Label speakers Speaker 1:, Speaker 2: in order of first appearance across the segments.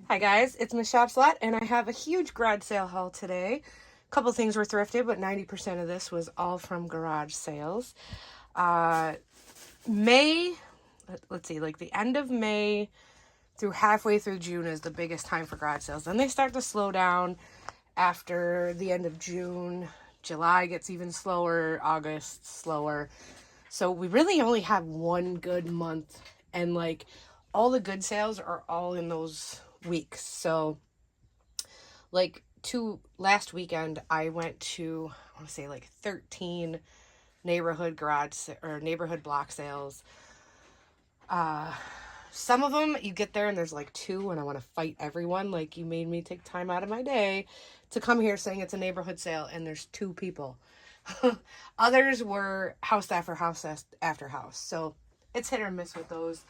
Speaker 1: Hi guys, it's Mrs.Shopsalot and I have a huge garage sale haul today. A couple things were thrifted, but 90% of this was all from garage sales. May, let's see, like the end of May through halfway through June is the biggest time for garage sales. Then they start to slow down after the end of June. July gets even slower, August slower. So we really only have one good month, and like all the good sales are all in those weeks. So like last weekend I went to, I want to say like 13 neighborhood or neighborhood block sales. Some of them you get there and there's like two and I want to fight everyone. Like, you made me take time out of my day to come here saying it's a neighborhood sale and there's two people. Others were house after house after house. So it's hit or miss with those.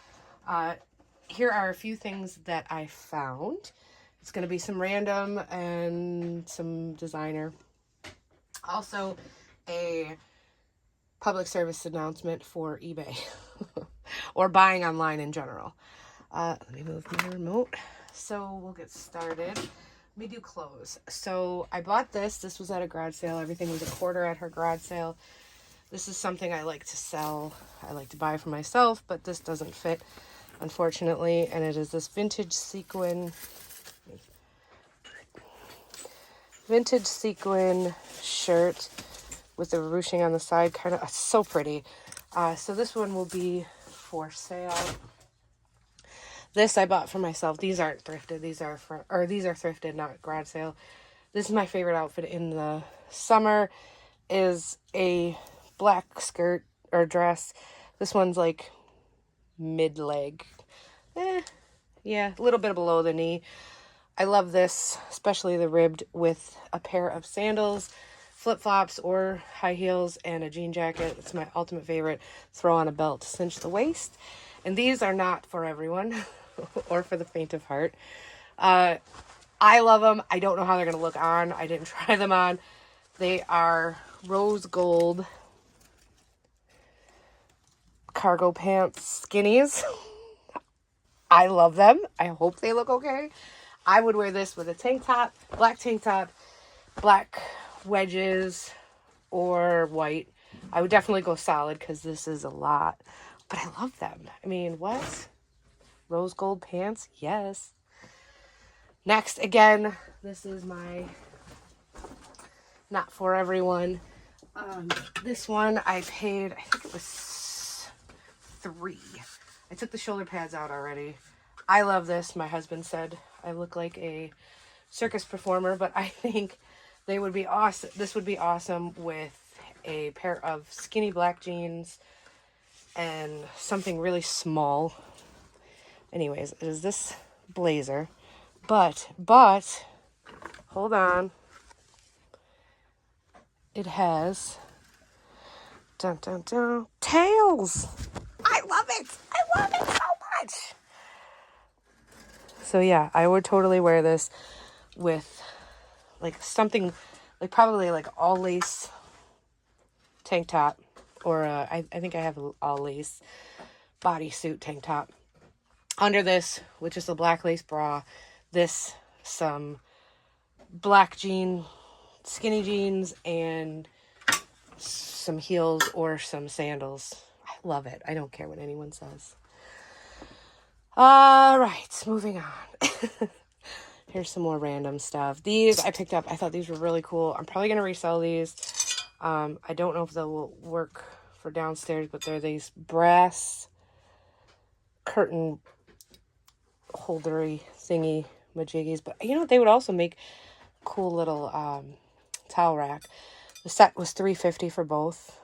Speaker 1: Here are a few things that I found. It's going to be some random and some designer. Also, a public service announcement for eBay or buying online in general. Let me move my remote. So we'll get started. Let me do clothes. So I bought this. This was at a garage sale. Everything was $1/4 at her garage sale. This is something I like to sell. I like to buy for myself, but this doesn't fit, unfortunately. And it is this vintage sequin shirt with the ruching on the side. Kind of so pretty. So this one will be for sale. This I bought for myself. These aren't thrifted. These are thrifted, not garage sale. This is my favorite outfit in the summer. Is a black skirt or dress. This one's like mid-leg. Yeah, a little bit below the knee. I love this, especially the ribbed, with a pair of sandals, flip-flops, or high heels, and a jean jacket. It's my ultimate favorite. Throw on a belt to cinch the waist. And these are not for everyone or for the faint of heart. I love them. I don't know how they're going to look on. I didn't try them on. They are rose gold cargo pants skinnies. I love them. I hope they look okay. I would wear this with a tank top, black wedges, or white. I would definitely go solid because this is a lot. But I love them. I mean, what? Rose gold pants? Yes. Next, again, this is my not for everyone. This one I paid, I think it was $3. I took the shoulder pads out already. I love this. My husband said I look like a circus performer, but I think they would be awesome. This would be awesome with a pair of skinny black jeans and something really small. Anyways, it is this blazer, but hold on. It has tails. I love it. I love it so much. So yeah, I would totally wear this with like something like probably like all lace tank top, or I think I have an all lace bodysuit tank top. Under this, with just a black lace bra, some black skinny jeans, and some heels or some sandals. I love it. I don't care what anyone says. All right, moving on. Here's some more random stuff. These I picked up. I thought these were really cool. I'm probably going to resell these. I don't know if they'll work for downstairs, but they're these brass curtain holdery thingy majiggies. But you know, they would also make cool little towel rack. The set was $3.50 for both.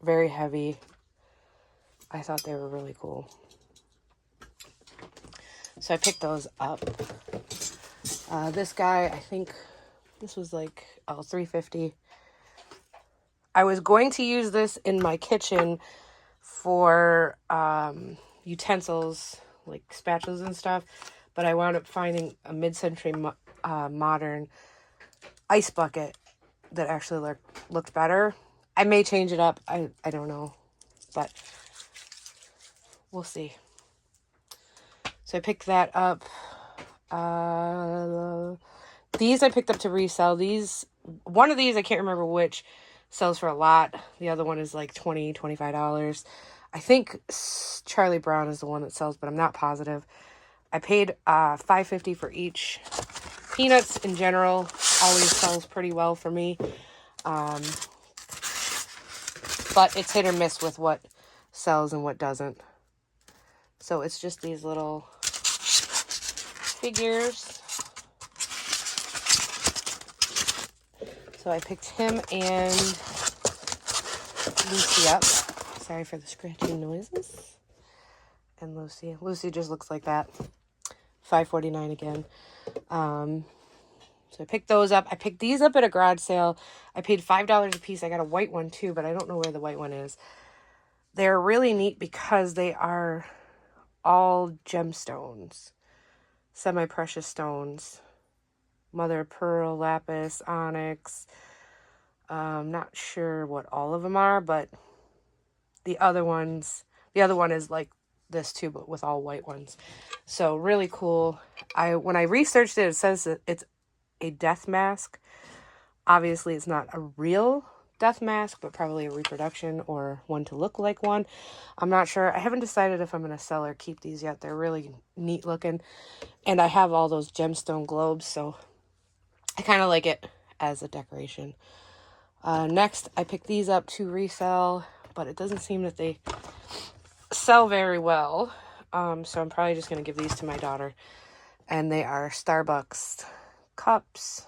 Speaker 1: Very heavy. I thought they were really cool. So I picked those up. This guy, I think this was like $3.50. I was going to use this in my kitchen for utensils, like spatulas and stuff, but I wound up finding a mid-century modern ice bucket that actually looked better. I may change it up. I don't know, but we'll see. So I picked that up. These I picked up to resell. One of these, I can't remember which, sells for a lot. The other one is like $20, $25. I think Charlie Brown is the one that sells, but I'm not positive. I paid $5.50 for each. Peanuts in general always sells pretty well for me. But it's hit or miss with what sells and what doesn't. So it's just these little figures. So I picked him and Lucy up. Sorry for the scratching noises. And Lucy. Lucy just looks like that. $5.49 again. So I picked those up. I picked these up at a garage sale. I paid $5 a piece. I got a white one too, but I don't know where the white one is. They're really neat because they are all gemstones. Semi-precious stones. Mother of pearl, lapis, onyx. Not sure what all of them are, but the other one is like this too, but with all white ones. So really cool. When I researched it, it says that it's a death mask. Obviously, it's not a real death mask, but probably a reproduction or one to look like one. I'm not sure. I haven't decided if I'm going to sell or keep these yet. They're really neat looking. And I have all those gemstone globes, so I kind of like it as a decoration. Next, I picked these up to resell, but it doesn't seem that they sell very well. So I'm probably just going to give these to my daughter. And they are Starbucks cups.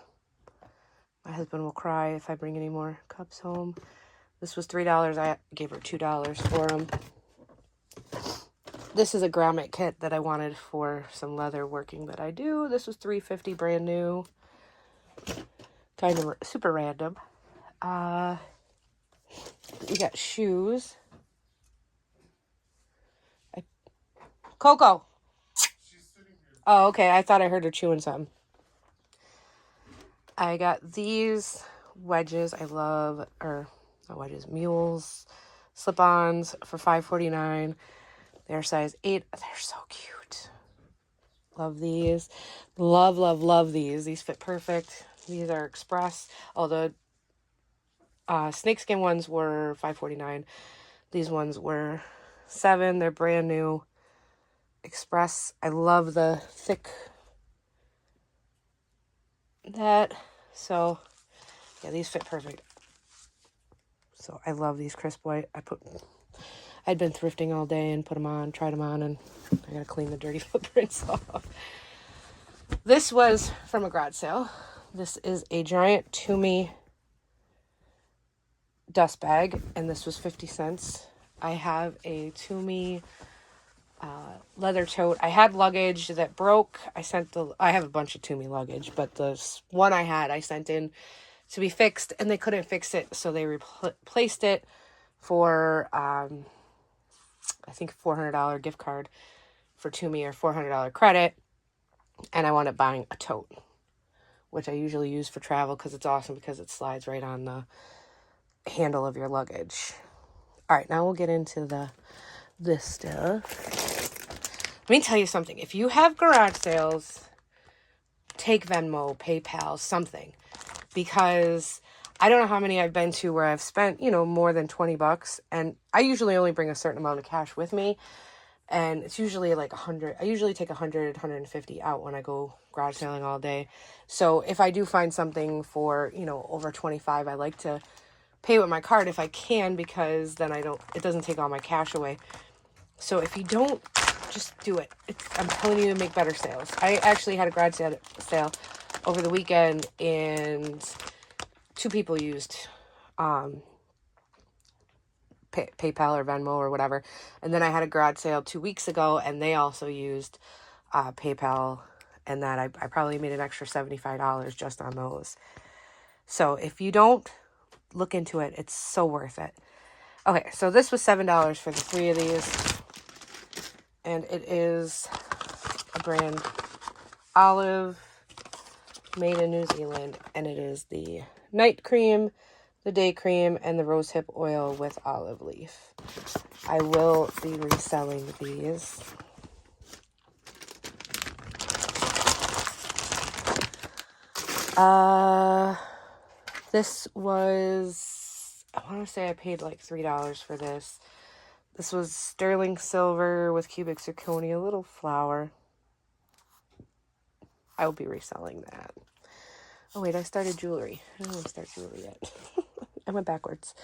Speaker 1: My husband will cry if I bring any more cups home. This was $3. I gave her $2 for them. This is a grommet kit that I wanted for some leather working that I do. This was $3.50, brand new. Kind of super random. We got shoes. Coco. Oh, okay. I thought I heard her chewing something. I got these wedges. I love, or not wedges, mules, slip-ons for $5.49. They're size 8. They're so cute. Love these. Love, love, love these. These fit perfect. These are express. Oh, the snakeskin ones were $5.49. These ones were $7. They're brand new. Express. I love the thick so yeah, these fit perfect. So I love these crisp white. I'd been thrifting all day and tried them on, and I gotta clean the dirty footprints off. This was from a garage sale. This is a giant Tumi dust bag, and this was 50 cents. I have a Tumi leather tote. I had luggage that broke. I have a bunch of Tumi luggage, but the one I had, I sent in to be fixed, and they couldn't fix it, so they replaced it for, I think $400 gift card for Tumi, or $400 credit, and I wound up buying a tote, which I usually use for travel because it's awesome because it slides right on the handle of your luggage. All right, now we'll get into this stuff. Let me tell you something. If you have garage sales, take Venmo, PayPal, something. Because I don't know how many I've been to where I've spent, more than $20. And I usually only bring a certain amount of cash with me. And it's usually like 100. I usually take 100, 150 out when I go garage selling all day. So if I do find something for, over 25, I like to pay with my card if I can, because then it doesn't take all my cash away. So if you don't, just do it. I'm telling you to make better sales. I actually had a garage sale over the weekend, and 2 people used PayPal or Venmo or whatever. And then I had a garage sale 2 weeks ago, and they also used PayPal, and that I probably made an extra $75 just on those. So if you don't look into it, it's so worth it. Okay, so this was $7 for the 3 of these. And it is a brand Olive, made in New Zealand. And it is the night cream, the day cream, and the rosehip oil with olive leaf. I will be reselling these. This was, I want to say I paid like $3 for this. This was sterling silver with cubic zirconia, a little flower. I will be reselling that. Oh wait, I started jewelry. I didn't even start jewelry yet. I went backwards.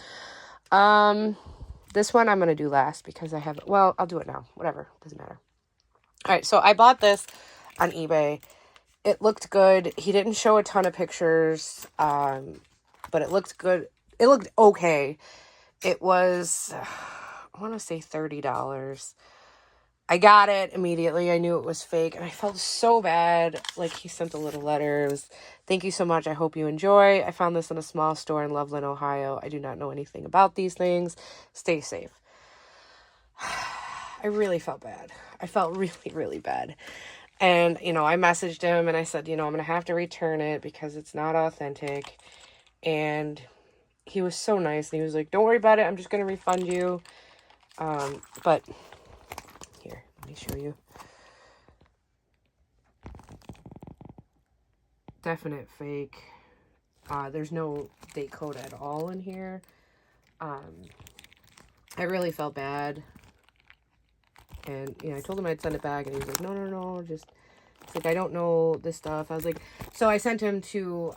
Speaker 1: This one I'm going to do last because I have, well, I'll do it now. Whatever. Doesn't matter. All right. So I bought this on eBay. It looked good. He didn't show a ton of pictures. But it looked good. It looked okay. It was, I want to say $30. I got it immediately. I knew it was fake, and I felt so bad. Like, he sent a little letter. It was, thank you so much. I hope you enjoy. I found this in a small store in Loveland, Ohio. I do not know anything about these things. Stay safe. I really felt bad. I felt really, really bad. And, you know, I messaged him, and I said, you know, I'm going to have to return it because it's not authentic. And he was so nice, and he was like, don't worry about it. I'm just going to refund you. But here, let me show you. Definite fake. There's no date code at all in here. I really felt bad. And, you know, I told him I'd send it back, and he was like, no, just, it's like, I don't know this stuff. I was like, so I sent him to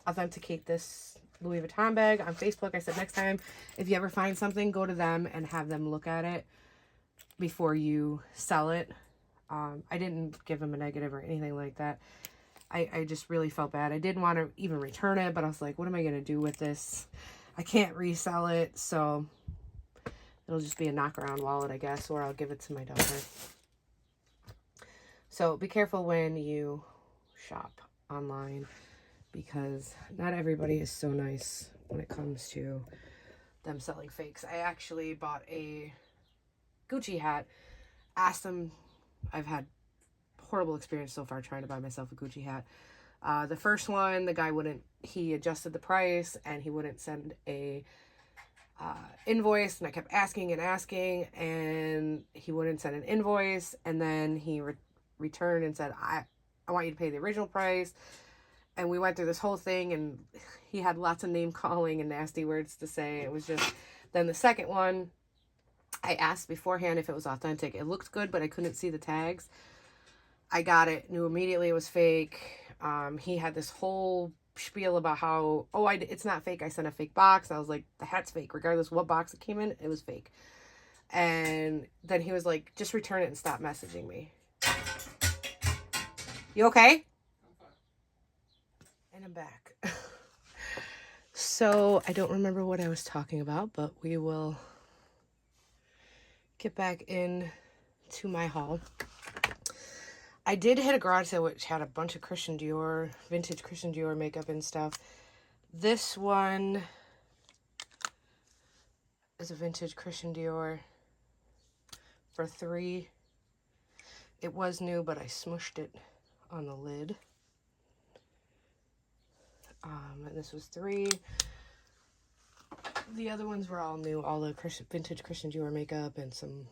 Speaker 1: authenticate this Louis Vuitton bag on Facebook. I said, next time, if you ever find something, go to them and have them look at it before you sell it. I didn't give him a negative or anything like that. I just really felt bad. I didn't want to even return it, but I was like, what am I going to do with this? I can't resell it, so it'll just be a knock-around wallet, I guess, or I'll give it to my daughter. So be careful when you shop online, because not everybody is so nice when it comes to them selling fakes. I actually bought a Gucci hat. Asked them, I've had horrible experience so far trying to buy myself a Gucci hat. The first one, the guy he adjusted the price, and he wouldn't send a invoice, and I kept asking, and he wouldn't send an invoice, and then he returned and said, I want you to pay the original price. And we went through this whole thing, and he had lots of name calling and nasty words to say. It was just, then the second one, I asked beforehand if it was authentic. It looked good, but I couldn't see the tags. I got it, knew immediately it was fake. He had this whole spiel about how, it's not fake. I sent a fake box. I was like, the hat's fake. Regardless what box it came in, it was fake. And then he was like, just return it and stop messaging me. You okay? And I'm back. So I don't remember what I was talking about, but we will get back in to my haul. I did hit a garage sale which had a bunch of Christian Dior, vintage Christian Dior makeup and stuff. This one is a vintage Christian Dior for $3. It was new, but I smushed it on the lid. And this was $3. The other ones were all new, all the vintage Christian Dior makeup and some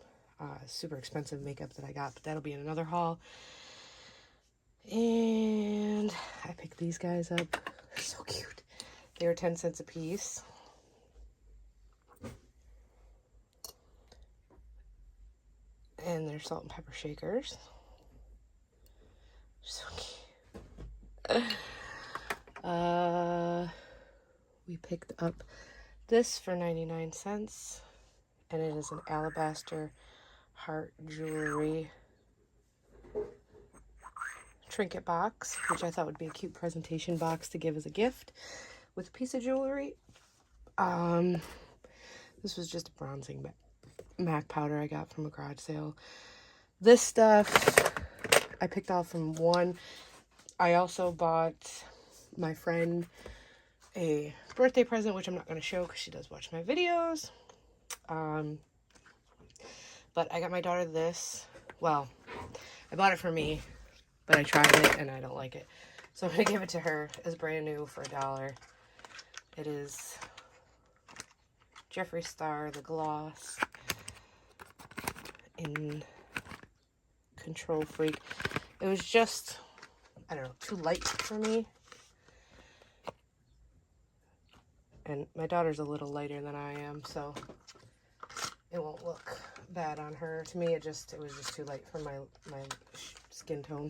Speaker 1: super expensive makeup that I got, but that'll be in another haul. And I picked these guys up. They're so cute. They were 10 cents a piece. And they're salt and pepper shakers. So cute. We picked up this for 99 cents. And it is an alabaster heart jewelry trinket box, which I thought would be a cute presentation box to give as a gift with a piece of jewelry. This was just a bronzing MAC powder I got from a garage sale. This stuff I picked off from one. I also bought my friend a birthday present, which I'm not going to show because she does watch my videos. But I got my daughter this. Well, I bought it for me, but I tried it and I don't like it. So I'm going to give it to her as brand new for $1. It is Jeffree Star, the gloss in Control Freak. It was just, I don't know, too light for me. And my daughter's a little lighter than I am, so it won't look bad on her. To me, it was just too light for my skin tone.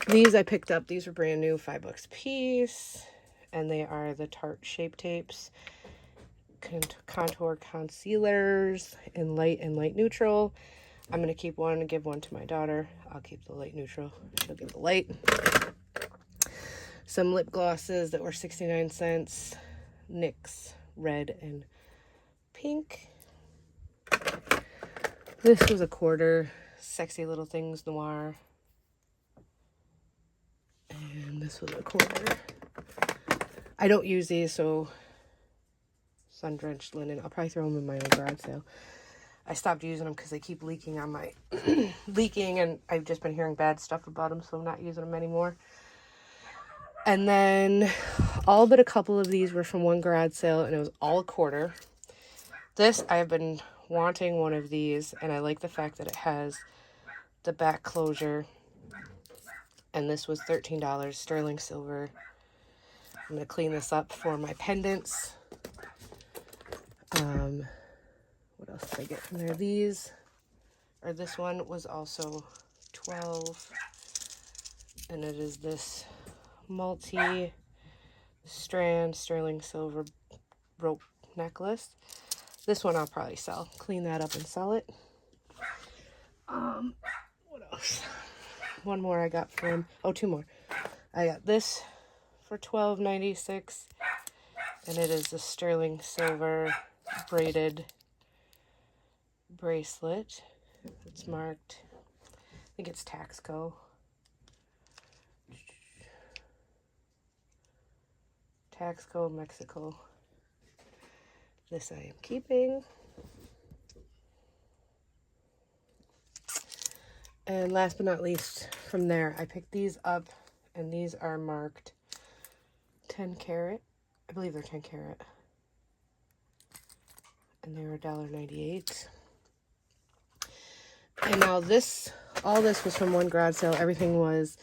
Speaker 1: These I picked up. These were brand new, $5 a piece. And they are the Tarte Shape Tapes. Contour concealers in light and light neutral. I'm going to keep one and give one to my daughter. I'll keep the light neutral. She'll get the light. Some lip glosses that were 69 cents. NYX red and pink. This was $1. Sexy Little Things Noir. And this was $1. I don't use these, so sun-drenched linen. I'll probably throw them in my own garage sale. I stopped using them because they keep leaking on my leaking, and I've just been hearing bad stuff about them, so I'm not using them anymore. And then all but a couple of these were from one garage sale, and it was all $1. This, I've been wanting one of these, and I like the fact that it has the back closure. And this was $13, sterling silver. I'm going to clean this up for my pendants. What else did I get from there? This one was also $12. And it is this multi-strand sterling silver rope necklace. This one I'll probably sell. Clean that up and sell it. What else? One more I got from... Oh, two more. I got this for $12.96. And it is a sterling silver braided bracelet. It's marked... I think it's Taxco. Taxco, Mexico. This I am keeping. And last but not least, from there, I picked these up, and these are marked 10 carat. I believe they're 10 carat. And they were $1.98. And now all this was from one garage sale. Everything was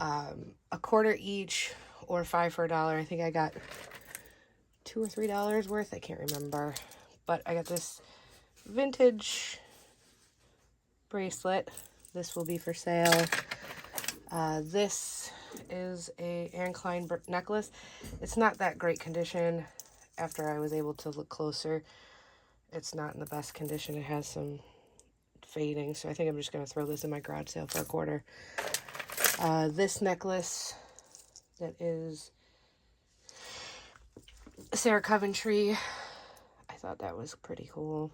Speaker 1: $0.25 each, or 5 for $1. I think I got $2 or $3 worth. I can't remember. But I got this vintage bracelet. This will be for sale. This is a Anne Klein necklace. It's not that great condition. After I was able to look closer, it's not in the best condition. It has some fading, so I think I'm just going to throw this in my garage sale for $0.25. This necklace that is Sarah Coventry. I thought that was pretty cool.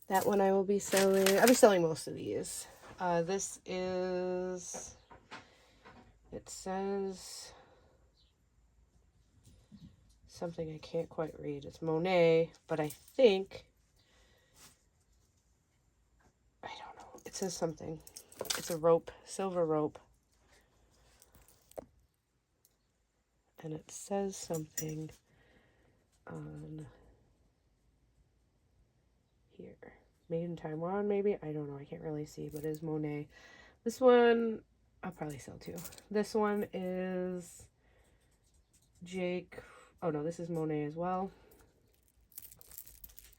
Speaker 1: That one I will be selling. I'll be selling most of these. This is, it says something I can't quite read. It's Monet, but I think, I don't know. It says something. It's a rope, silver rope. And it says something on here. Made in Taiwan, maybe? I don't know. I can't really see, but it is Monet. This one, I'll probably sell too. This one is Jake. Oh, no, this is Monet as well.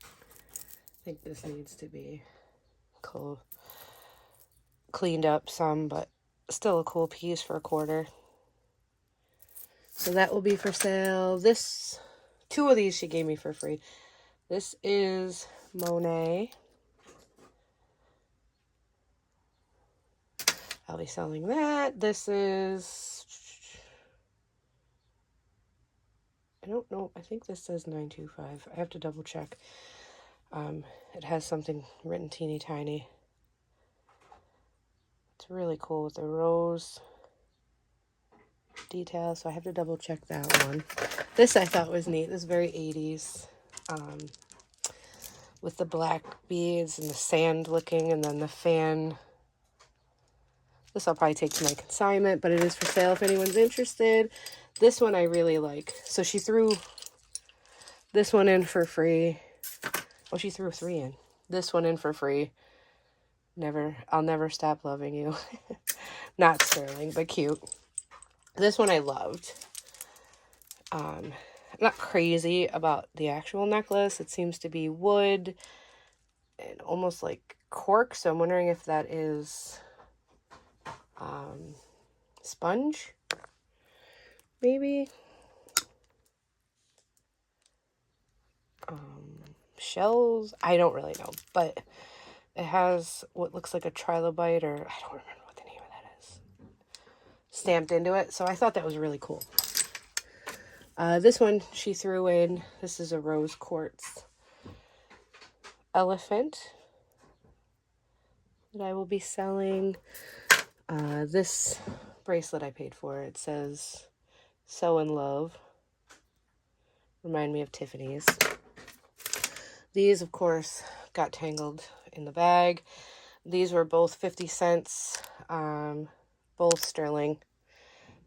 Speaker 1: I think this needs to be cleaned up some, but still a cool piece for $0.25. So that will be for sale. Two of these she gave me for free. This is Monet. I'll be selling that. This is, I don't know. I think this says $9.25. I have to double check. It has something written teeny tiny. It's really cool with the rose detail, so I have to double check that one. This I thought was neat. This is very 80s. With the black beads and the sand looking, and then the fan. This I'll probably take to my consignment, but it is for sale if anyone's interested. This one I really like. So she threw this one in for free. Oh, she threw 3 in. This one in for free. I'll never stop loving you. Not sterling, but cute. This one I loved. I'm not crazy about the actual necklace. It seems to be wood and almost like cork, so I'm wondering if that is sponge, maybe. Shells, I don't really know, but it has what looks like a trilobite, or I don't remember what the name of that is, stamped into it. So I thought that was really cool. This one she threw in, this is a rose quartz elephant that I will be selling. This bracelet I paid for, it says "So in Love." Remind me of Tiffany's. These, of course, got tangled in the bag. These were both 50 cents, both sterling,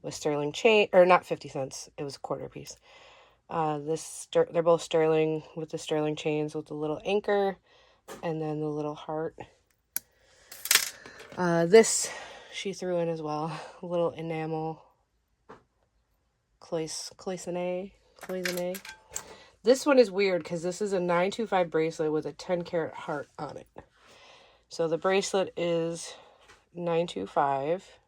Speaker 1: with sterling chain, or not 50 cents, it was a quarter piece. They're both sterling with the sterling chains with the little anchor and then the little heart. This she threw in as well, a little enamel cloisonne. This one is weird because this is a 925 bracelet with a 10 karat heart on it. So the bracelet is 925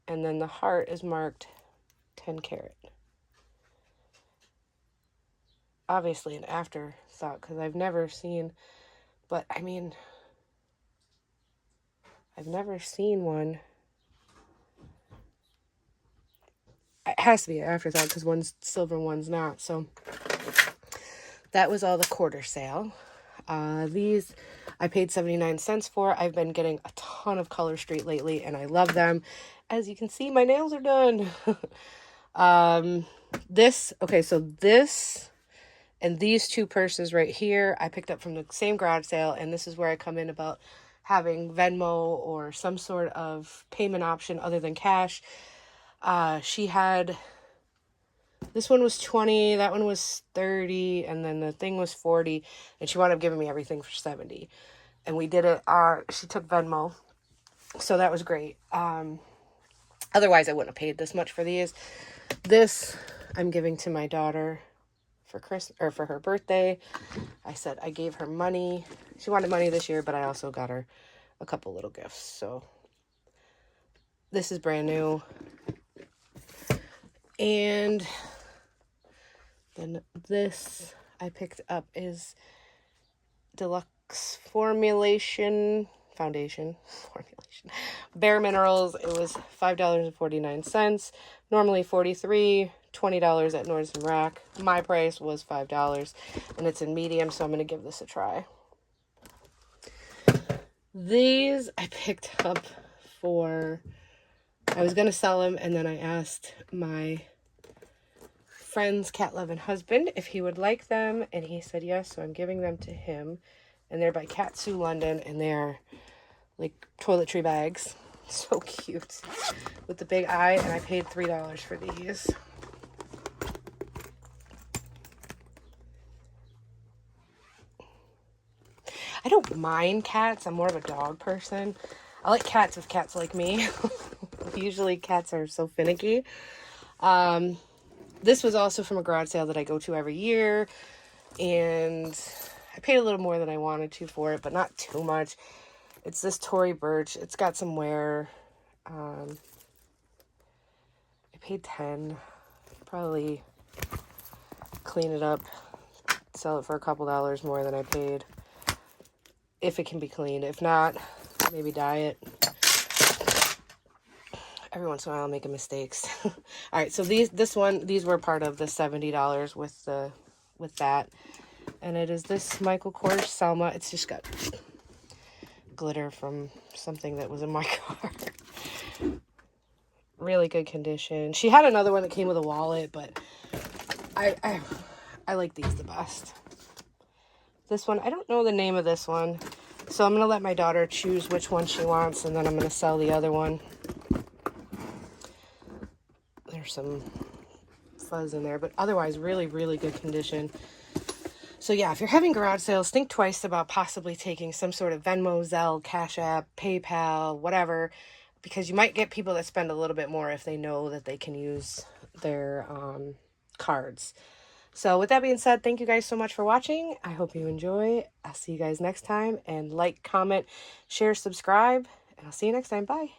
Speaker 1: and then the heart is marked 10 karat. Obviously an afterthought because I've never seen, but I mean, I've never seen one. It has to be an afterthought because one's silver and one's not. So that was all the quarter sale. These I paid 79 cents for. I've been getting a ton of Color Street lately and I love them. As you can see, my nails are done. So this and these two purses right here, I picked up from the same garage sale, and this is where I come in about having Venmo or some sort of payment option other than cash. She had, this one was 20, that one was 30, and then the thing was 40, and she wound up giving me everything for 70. And we did it, she took Venmo, so that was great. Otherwise I wouldn't have paid this much for these. This I'm giving to my daughter for Christmas, or for her birthday. I said I gave her money. She wanted money this year, but I also got her a couple little gifts. So this is brand new. And then this I picked up is Deluxe Foundation. Bare Minerals. It was $5.49. Normally $43, $20 at Nordstrom Rack. My price was $5, and it's in medium, so I'm going to give this a try. These I picked up for, I was going to sell them, and then I asked my friend's cat-loving husband if he would like them, and he said yes, so I'm giving them to him. And they're by Katsu London, and they're like toiletry bags. So cute. With the big eye, and I paid $3 for these. I don't mind cats. I'm more of a dog person. I like cats if cats like me. Usually cats are so finicky. This was also from a garage sale that I go to every year, and I paid a little more than I wanted to for it, but not too much. It's this Tory Burch. It's got some wear. I paid $10. Probably clean it up, sell it for a couple dollars more than I paid. If it can be cleaned. If not, maybe dye it. Every once in a while I'm making mistakes. Alright, so these were part of the $70 with that. And it is this Michael Kors Selma. It's just got glitter from something that was in my car. Really good condition. She had another one that came with a wallet, but I like these the best. This one, I don't know the name of this one, so I'm going to let my daughter choose which one she wants, and then I'm going to sell the other one. There's some fuzz in there, but otherwise really, really good condition. So yeah, if you're having garage sales, think twice about possibly taking some sort of Venmo, Zelle, Cash App, PayPal, whatever, because you might get people that spend a little bit more if they know that they can use their cards. So with that being said, thank you guys so much for watching. I hope you enjoy. I'll see you guys next time. And like, comment, share, subscribe. And I'll see you next time. Bye.